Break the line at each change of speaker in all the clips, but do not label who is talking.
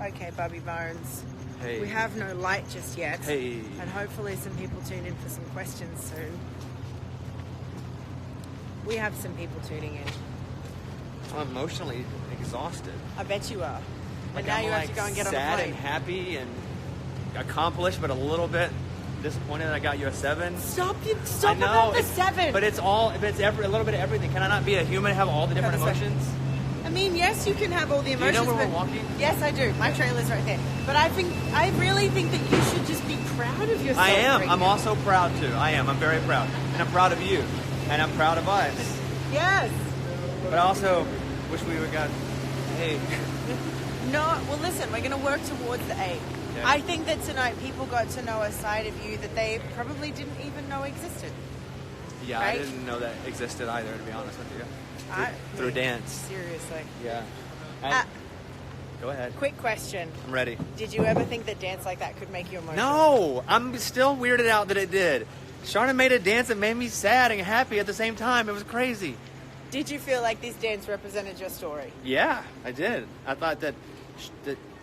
Okay, Bobby Bones.
Hey.
We have no light just yet.
Hey.
And hopefully some people tune in for some questions soon. We have some people tuning in.
I'm emotionally exhausted.
I bet you are.
Like,
And now
I'm
you have to go and get on the
sad
plane.
and happy and accomplished, but a little bit disappointed that I got you a 7.
Stop
I know,
about the 7.
But it's a little bit of everything. Can I not be a human and have all the different
Have a
emotions?
I mean, yes, you can have all the emotions.
Do you know where
but
we're walking?
Yes, I do. My trailer's right there. But I really think that you should just be proud of yourself.
I am.
Right
I'm
now.
also proud too. I am. I'm very proud. And I'm proud of you. And I'm proud of us.
Yes.
But I also wish we would got 8.
No, well, listen, we're going to work towards the 8.
Okay.
I think that tonight people got to know a side of you that they probably didn't even know existed.
Yeah,
Right?
I didn't know that existed either, to be honest with you. Through dance.
Seriously.
Yeah. Go ahead.
Quick question.
I'm ready.
Did you ever think that dance like that could make you emotional?
No! I'm still weirded out that it did. Sharna made a dance that made me sad and happy at the same time. It was crazy.
Did you feel like this dance represented your story?
Yeah, I did. I thought that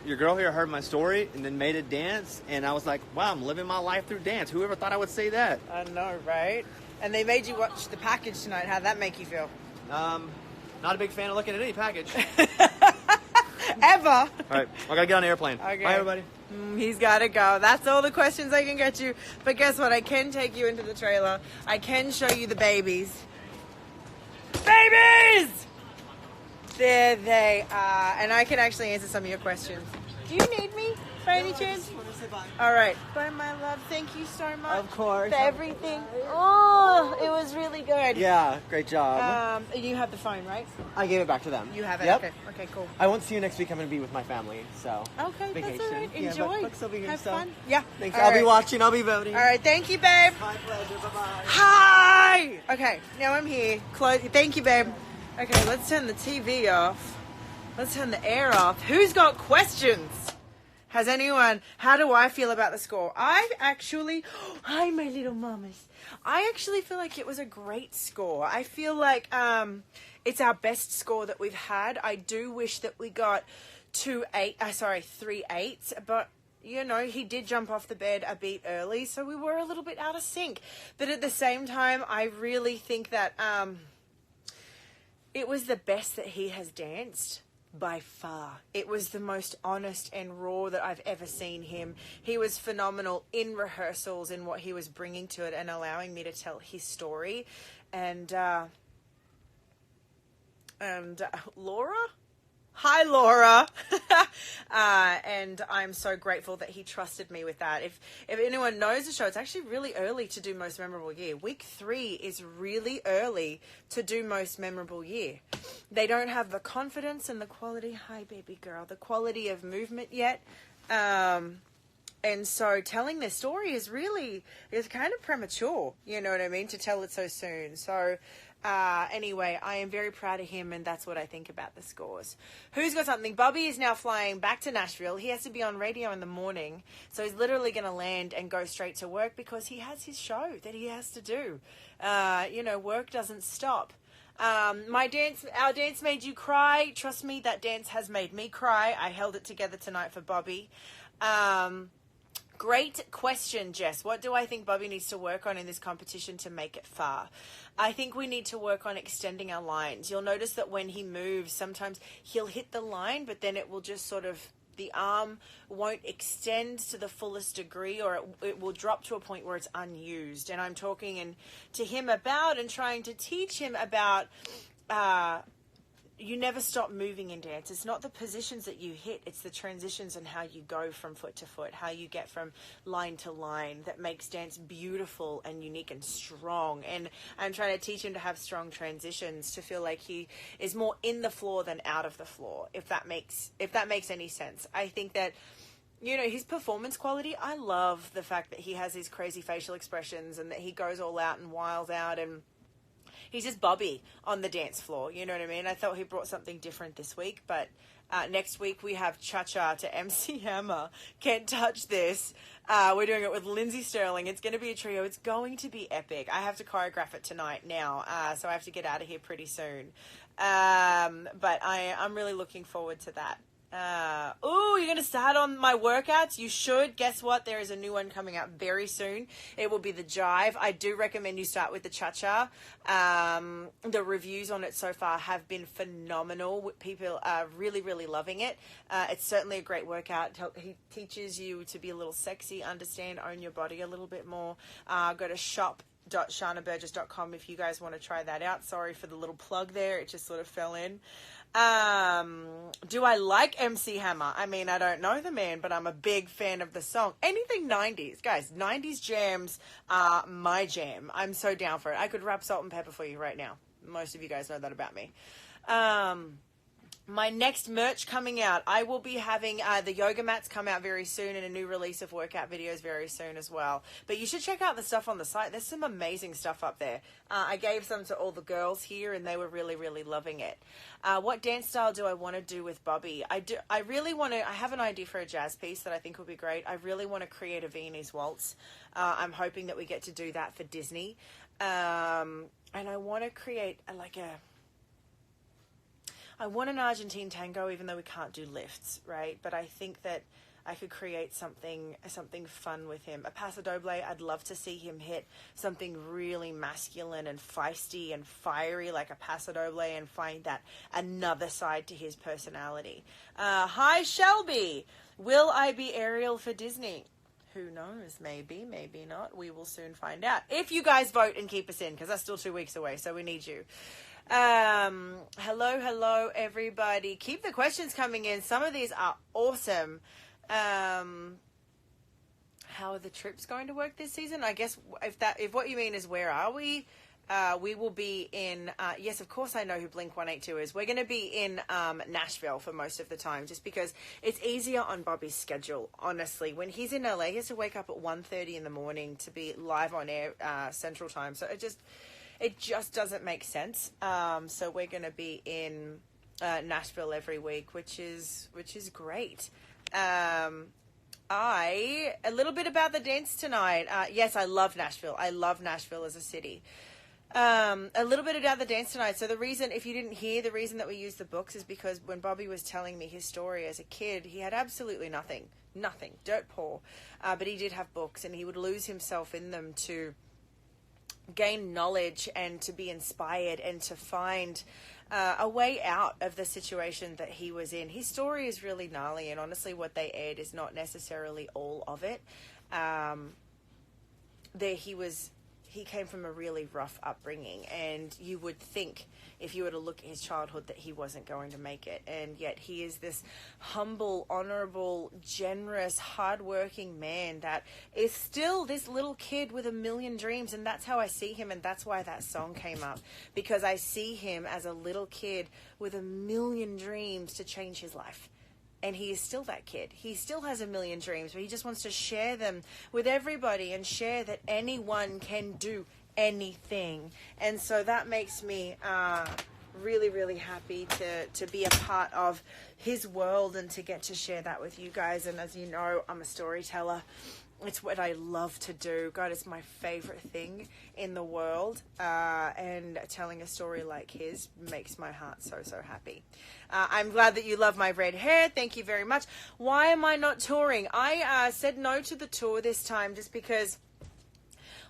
your girl here heard my story and then made a dance, and I was like, wow, I'm living my life through dance. Whoever thought I would say that?
I know, right? And they made you watch the package tonight. How'd that make you feel?
Not a big fan of looking at any package.
Ever.
All right, I gotta get on the airplane.
Okay.
Bye, everybody.
He's gotta go. That's all the questions I can get you. But guess what? I can take you into the trailer. I can show you the babies. Babies! There they are. And I can actually answer some of your questions. Do you need me by any chance? All right. Bye, my love. Thank you so much.
Of course.
For everything. Oh, it was really good.
Yeah, great job.
You have the phone, right?
I gave it back to them.
You have it?
Yep.
Okay, cool.
I won't see you next week. I'm going to be with my family, so.
Okay,
vacation.
that's all right.
Yeah,
Enjoy.
but still be here,
Have
so.
fun. Yeah.
Thanks.
All
I'll be
right.
watching. I'll be voting.
All right. Thank you, babe.
My pleasure. Bye-bye.
Hi! Okay, now I'm here. Thank you, babe. Okay, let's turn the TV off. Let's turn the air off. Who's got questions? Has anyone? How do I feel about the score? Hi, my little mamas. I actually feel like it was a great score. I feel like it's our best score that we've had. I do wish that we got 3 8s, but you know, he did jump off the bed a bit early, so we were a little bit out of sync. But at the same time, I really think that it was the best that he has danced by far. It was the most honest and raw that I've ever seen him. He was phenomenal in rehearsals in what he was bringing to it and allowing me to tell his story. And Laura? Hi, Laura. And I'm so grateful that he trusted me with that. If anyone knows the show, it's actually really early to do Most Memorable Year. Week 3 is really early to do Most Memorable Year. They don't have the confidence and the quality, hi, baby girl, the quality of movement yet. And so telling their story is kind of premature, you know what I mean, to tell it so soon. So anyway, I am very proud of him, and that's what I think about the scores. Who's got something? Bobby is now flying back to Nashville. He has to be on radio in the morning, so he's literally going to land and go straight to work because he has his show that he has to do. Work doesn't stop. Our dance made you cry. Trust me, that dance has made me cry. I held it together tonight for Bobby. Great question, Jess. What do I think Bobby needs to work on in this competition to make it far? I think we need to work on extending our lines. You'll notice that when he moves, sometimes he'll hit the line, but then it will just sort of, the arm won't extend to the fullest degree, or it will drop to a point where it's unused. And I'm talking to him about and trying to teach him about you never stop moving in dance. It's not the positions that you hit, it's the transitions and how you go from foot to foot, how you get from line to line that makes dance beautiful and unique and strong. And I'm trying to teach him to have strong transitions, to feel like he is more in the floor than out of the floor, if that makes any sense. I think that, you know, his performance quality, I love the fact that he has these crazy facial expressions and that he goes all out and wild out, and he's just Bobby on the dance floor, you know what I mean? I thought he brought something different this week, but next week we have Cha-Cha to MC Hammer. Can't touch this. We're doing it with Lindsay Sterling. It's going to be a trio. It's going to be epic. I have to choreograph it tonight now, so I have to get out of here pretty soon. But I'm really looking forward to that. You're going to start on my workouts, you should. Guess what? There is a new one coming out very soon. It will be the Jive. I do recommend you start with the Cha-Cha. The reviews on it so far have been phenomenal. People are really, really loving it. It's certainly a great workout. He teaches you to be a little sexy, understand, own your body a little bit more. Go to shop.sharnaburgess.com if you guys want to try that out. Sorry for the little plug there. It just sort of fell in. Do I like MC Hammer? I mean, I don't know the man, but I'm a big fan of the song. Anything 90s. Guys, 90s jams are my jam. I'm so down for it. I could rap Salt and Pepper for you right now. Most of you guys know that about me. My next merch coming out, I will be having the yoga mats come out very soon and a new release of workout videos very soon as well. But you should check out the stuff on the site. There's some amazing stuff up there. I gave some to all the girls here and they were really, really loving it. What dance style do I want to do with Bobby? I have an idea for a jazz piece that I think will be great. I really want to create a Viennese waltz. I'm hoping that we get to do that for Disney. And I want to create I want an Argentine tango, even though we can't do lifts, right? But I think that I could create something fun with him. A paso doble, I'd love to see him hit something really masculine and feisty and fiery like a paso doble and find that another side to his personality. Hi, Shelby. Will I be Ariel for Disney? Who knows? Maybe, maybe not. We will soon find out. If you guys vote and keep us in, because that's still 2 weeks away, so we need you. Hello, everybody. Keep the questions coming in. Some of these are awesome. How are the trips going to work this season? I guess if what you mean is where are we? We will be in, yes, of course I know who Blink-182 is. We're going to be in Nashville for most of the time, just because it's easier on Bobby's schedule, honestly. When he's in LA, he has to wake up at 1:30 in the morning to be live on air Central Time. So it just doesn't make sense. So we're going to be in Nashville every week, which is great. A little bit about the dance tonight. Yes, I love Nashville. I love Nashville as a city. A little bit about the dance tonight. So the reason, if you didn't hear, the reason that we use the books is because when Bobby was telling me his story as a kid, he had absolutely nothing, dirt poor. But he did have books and he would lose himself in them to gain knowledge and to be inspired and to find a way out of the situation that he was in. His story is really gnarly, and honestly what they aired is not necessarily all of it. He came from a really rough upbringing, and you would think if you were to look at his childhood that he wasn't going to make it, and yet he is this humble, honorable, generous, hardworking man that is still this little kid with a million dreams. And that's how I see him, and that's why that song came up, because I see him as a little kid with a million dreams to change his life. And he is still that kid. He still has a million dreams, but he just wants to share them with everybody and share that anyone can do anything. And so that makes me really, really happy to be a part of his world and to get to share that with you guys. And as you know, I'm a storyteller. It's what I love to do. God, it's my favorite thing in the world. And telling a story like his makes my heart so, so happy. I'm glad that you love my red hair. Thank you very much. Why am I not touring? I said no to the tour this time just because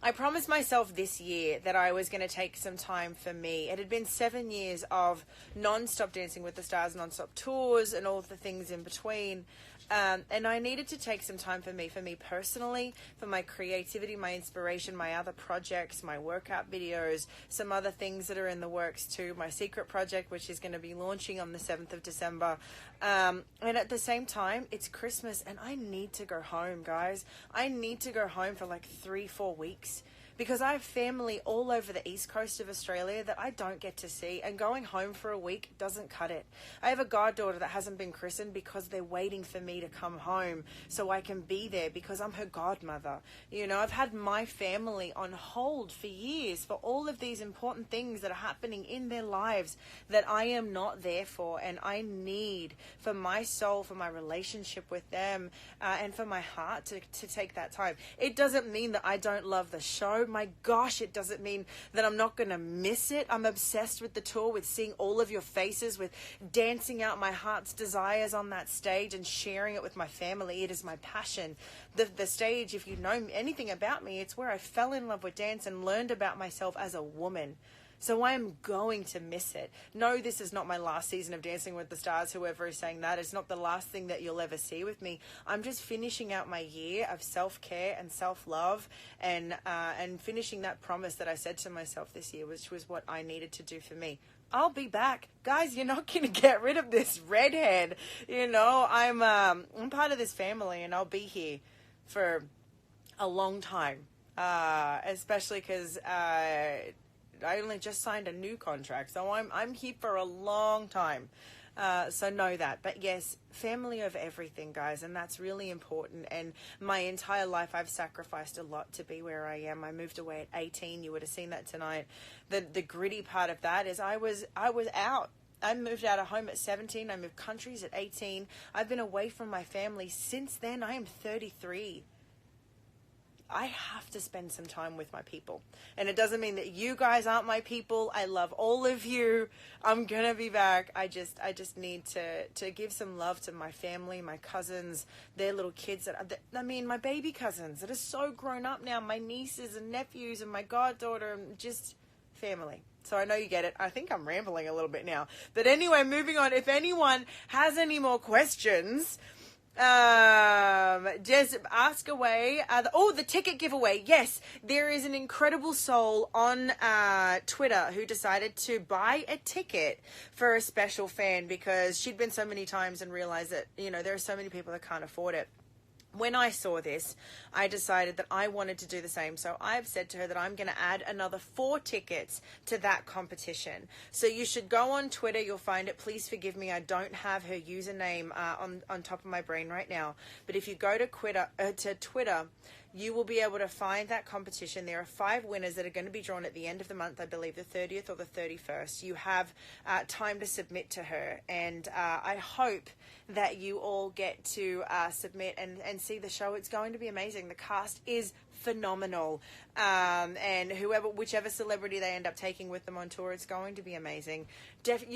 I promised myself this year that I was going to take some time for me. It had been 7 years of non-stop Dancing with the Stars, non-stop tours and all of the things in between. And I needed to take some time for me personally, for my creativity, my inspiration, my other projects, my workout videos, some other things that are in the works too. My secret project, which is going to be launching on the 7th of December. And at the same time, it's Christmas and I need to go home, guys. I need to go home for like 3-4 weeks. Because I have family all over the east coast of Australia that I don't get to see, and going home for a week doesn't cut it. I have a goddaughter that hasn't been christened because they're waiting for me to come home so I can be there because I'm her godmother. You know, I've had my family on hold for years for all of these important things that are happening in their lives that I am not there for, and I need for my soul, for my relationship with them, and for my heart to take that time. It doesn't mean that I don't love the show, my gosh, it doesn't mean that I'm not going to miss it. I'm obsessed with the tour, with seeing all of your faces, with dancing out my heart's desires on that stage and sharing it with my family. It is my passion. The stage, if you know anything about me, it's where I fell in love with dance and learned about myself as a woman. So I am going to miss it. No, this is not my last season of Dancing with the Stars, whoever is saying that. It's not the last thing that you'll ever see with me. I'm just finishing out my year of self-care and self-love and finishing that promise that I said to myself this year, which was what I needed to do for me. I'll be back. Guys, you're not going to get rid of this redhead. You know, I'm part of this family, and I'll be here for a long time, especially because I only just signed a new contract, so I'm here for a long time. So know that. But yes, family over everything, guys, and that's really important. And my entire life, I've sacrificed a lot to be where I am. I moved away at 18. You would have seen that tonight. The gritty part of that is I was out. I moved out of home at 17. I moved countries at 18. I've been away from my family since then. I am 33. I have to spend some time with my people. And it doesn't mean that you guys aren't my people. I love all of you. I'm going to be back. I just need to give some love to my family, my cousins, their little kids. My baby cousins that are so grown up now, my nieces and nephews and my goddaughter, and just family. So I know you get it. I think I'm rambling a little bit now. But anyway, moving on. If anyone has any more questions, just ask away. The ticket giveaway. Yes, there is an incredible soul on Twitter who decided to buy a ticket for a special fan because she'd been so many times and realized that, you know, there are so many people that can't afford it. When I saw this, I decided that I wanted to do the same. So I've said to her that I'm going to add another 4 tickets to that competition. So you should go on Twitter. You'll find it. Please forgive me. I don't have her username on top of my brain right now. But if you go to Twitter, you will be able to find that competition. There are 5 winners that are going to be drawn at the end of the month, I believe the 30th or the 31st. You have time to submit to her. And I hope that you all get to submit and see the show. It's going to be amazing. The cast is phenomenal. And whichever celebrity they end up taking with them on tour, it's going to be amazing.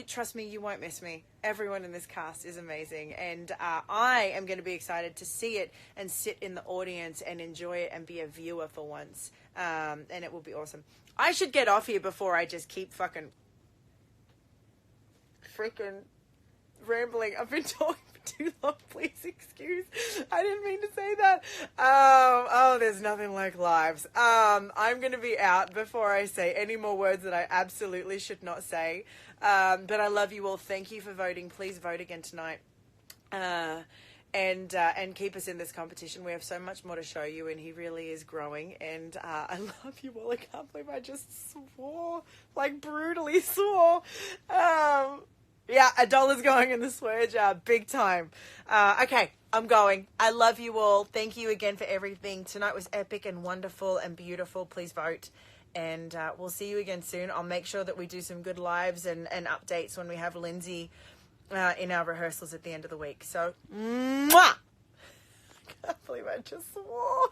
Trust me, you won't miss me. Everyone in this cast is amazing. And I am going to be excited to see it and sit in the audience and enjoy it and be a viewer for once. And it will be awesome. I should get off here before I just keep freaking rambling. I've been talking for too long. Please excuse. I didn't mean to say that. There's nothing like lives. I'm going to be out before I say any more words that I absolutely should not say. But I love you all. Thank you for voting. Please vote again tonight. And keep us in this competition. We have so much more to show you, and he really is growing. And I love you all. I can't believe I just swore, like brutally swore. Yeah, $1 going in the swear jar, big time. Okay, I'm going. I love you all. Thank you again for everything. Tonight was epic and wonderful and beautiful. Please vote. And we'll see you again soon. I'll make sure that we do some good lives and updates when we have Lindsay in our rehearsals at the end of the week. So, mwah! I can't believe I just swore.